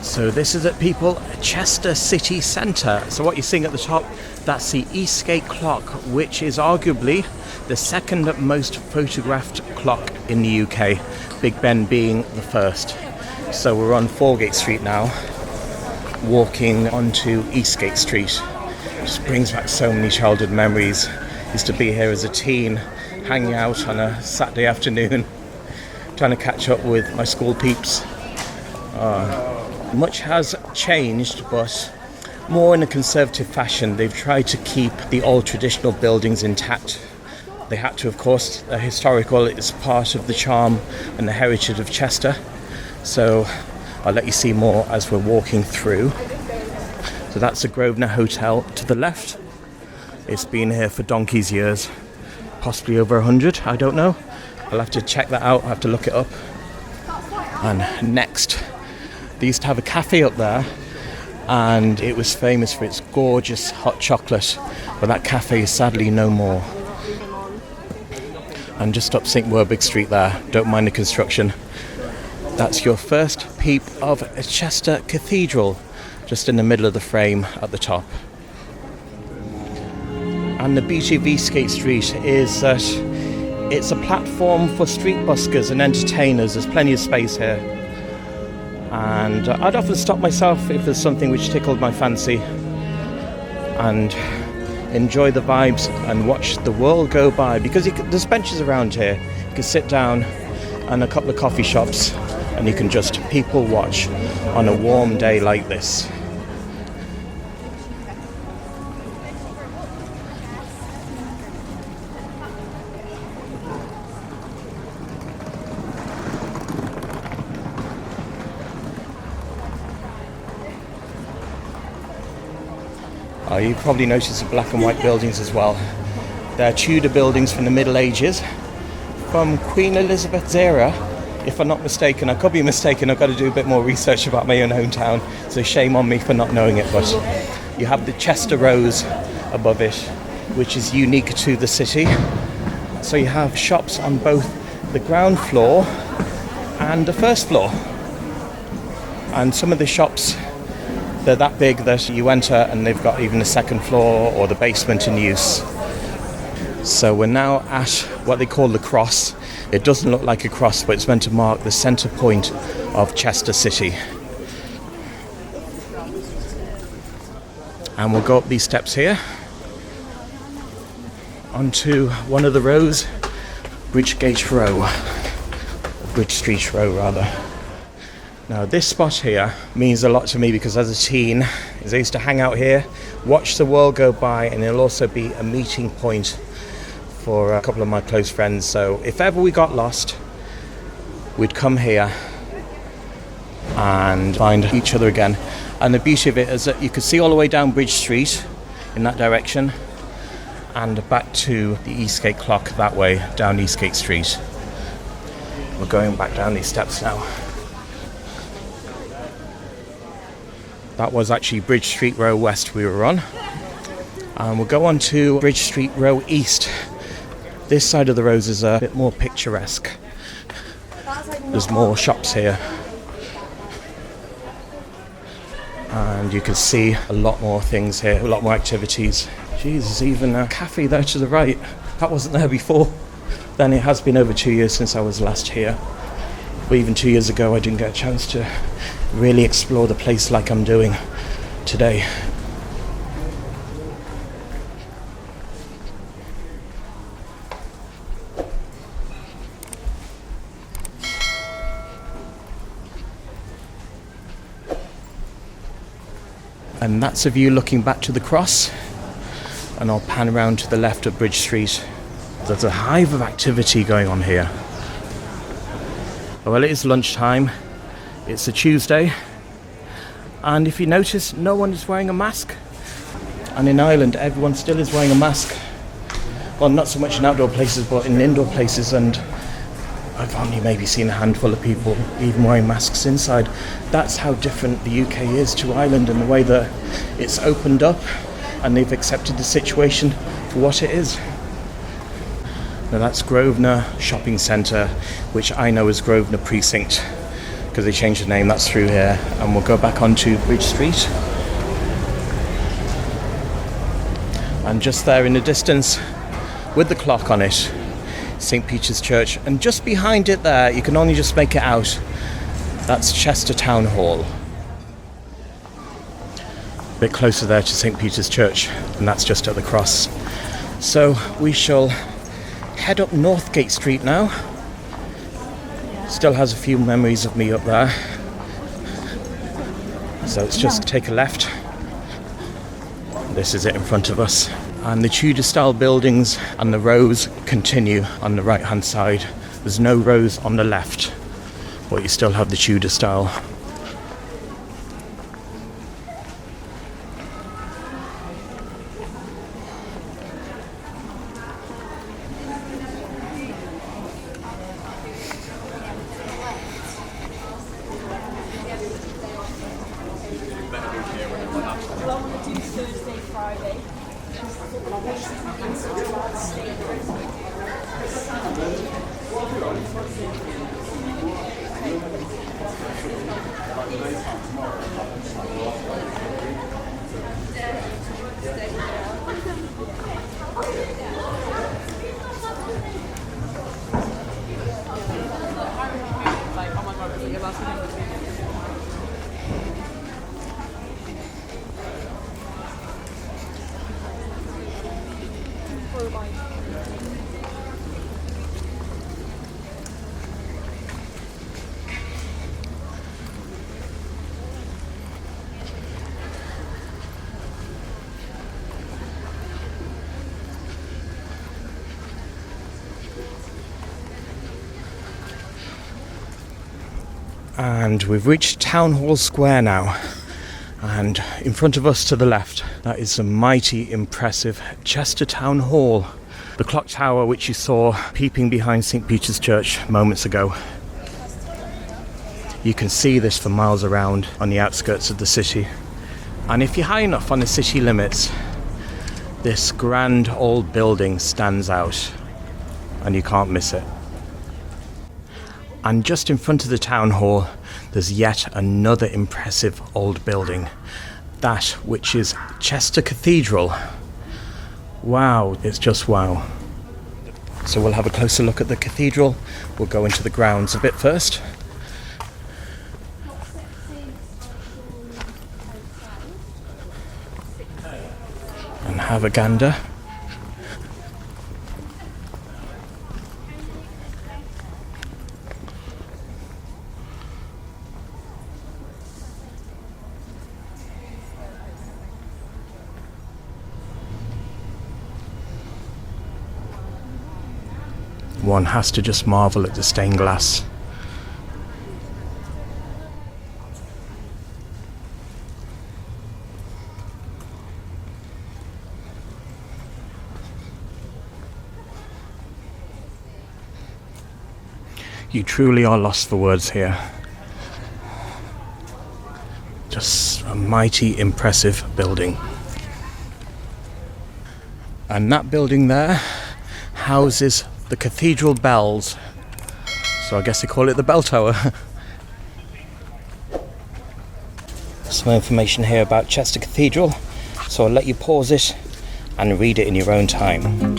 So this is at people Chester city centre. So what you're seeing at the top, that's the Eastgate clock, which is arguably the second most photographed clock in the UK, Big Ben being the first. So we're on Foregate Street now, walking onto Eastgate Street. Just brings back so many childhood memories. Used to be here as a teen, hanging out on a Saturday afternoon, trying to catch up with my school peeps. Much has changed, but more in a conservative fashion. They've tried to keep the old traditional buildings intact. They had to, of course. They're historical. It's part of the charm and the heritage of Chester. So I'll let you see more as we're walking through. So that's the Grosvenor Hotel to the left. It's been here for donkey's years, possibly over 100, I don't know. I'll have to check that out, I'll have to look it up. And next, they used to have a cafe up there, and it was famous for its gorgeous hot chocolate, but that cafe is sadly no more. And just up St Werburgh Street there, don't mind the construction. That's your first peep of Chester Cathedral, just in the middle of the frame at the top. And the beauty of Eastgate Street is that it's a platform for street buskers and entertainers. There's plenty of space here. And I'd often stop myself if there's something which tickled my fancy and enjoy the vibes and watch the world go by, because there's benches around here. You can sit down and a couple of coffee shops and you can just people watch on a warm day like this. You probably noticed the black and white buildings as well. They're Tudor buildings from the Middle Ages, from Queen Elizabeth's era, if I'm not mistaken. I could be mistaken, I've got to do a bit more research about my own hometown, so shame on me for not knowing it. But you have the Chester Rose above it, which is unique to the city. So you have shops on both the ground floor and the first floor. And some of the shops, they're that big that you enter and they've got even the second floor or the basement in use. So we're now at what they call the cross. It doesn't look like a cross, but it's meant to mark the centre point of Chester City. And we'll go up these steps here onto one of the rows, Bridge Street Row rather. Now this spot here means a lot to me, because as a teen I used to hang out here, watch the world go by, and it'll also be a meeting point for a couple of my close friends. So if ever we got lost, we'd come here and find each other again. And the beauty of it is that you could see all the way down Bridge Street in that direction and back to the Eastgate clock that way down Eastgate Street. We're going back down these steps now. That was actually Bridge Street Row West we were on. And we'll go on to Bridge Street Row East. This side of the road is a bit more picturesque. There's more shops here. And you can see a lot more things here, a lot more activities. Jesus, even a cafe there to the right. That wasn't there before. Then it has been over 2 years since I was last here. But even 2 years ago I didn't get a chance to really explore the place like I'm doing today. And that's a view looking back to the cross, and I'll pan around to the left of Bridge Street. There's a hive of activity going on here. Well, it is lunchtime. It's a Tuesday, and if you notice, no one is wearing a mask. And in Ireland, everyone still is wearing a mask. Well, not so much in outdoor places, but in indoor places, and I've only maybe seen a handful of people even wearing masks inside. That's how different the UK is to Ireland, in the way that it's opened up and they've accepted the situation for what it is. Now that's Grosvenor Shopping Centre, which I know as Grosvenor Precinct. because they changed the name. That's through here, and we'll go back onto Bridge Street. And just there in the distance, with the clock on it, St. Peter's Church, and just behind it there, you can only just make it out, that's Chester Town Hall. A bit closer there to St. Peter's Church, and that's just at the cross. So we shall head up Northgate Street now. Still has a few memories of me up there. So let's just take a left. This is it in front of us. And the Tudor style buildings and the rows continue on the right hand side. There's no rows on the left, but you still have the Tudor style. And we've reached Town Hall Square now, and in front of us to the left, that is the mighty impressive Chester Town Hall, the clock tower which you saw peeping behind St. Peter's Church moments ago. You can see this for miles around on the outskirts of the city, and if you're high enough on the city limits, this grand old building stands out and you can't miss it. And just in front of the town hall, there's yet another impressive old building, that which is Chester Cathedral. Wow, it's just wow. So we'll have a closer look at the cathedral. We'll go into the grounds a bit first. And have a gander. One has to just marvel at the stained glass. You truly are lost for words here. Just a mighty impressive building. And that building there houses the cathedral bells, so I guess they call it the bell tower. Some information here about Chester Cathedral, so I'll let you pause it and read it in your own time.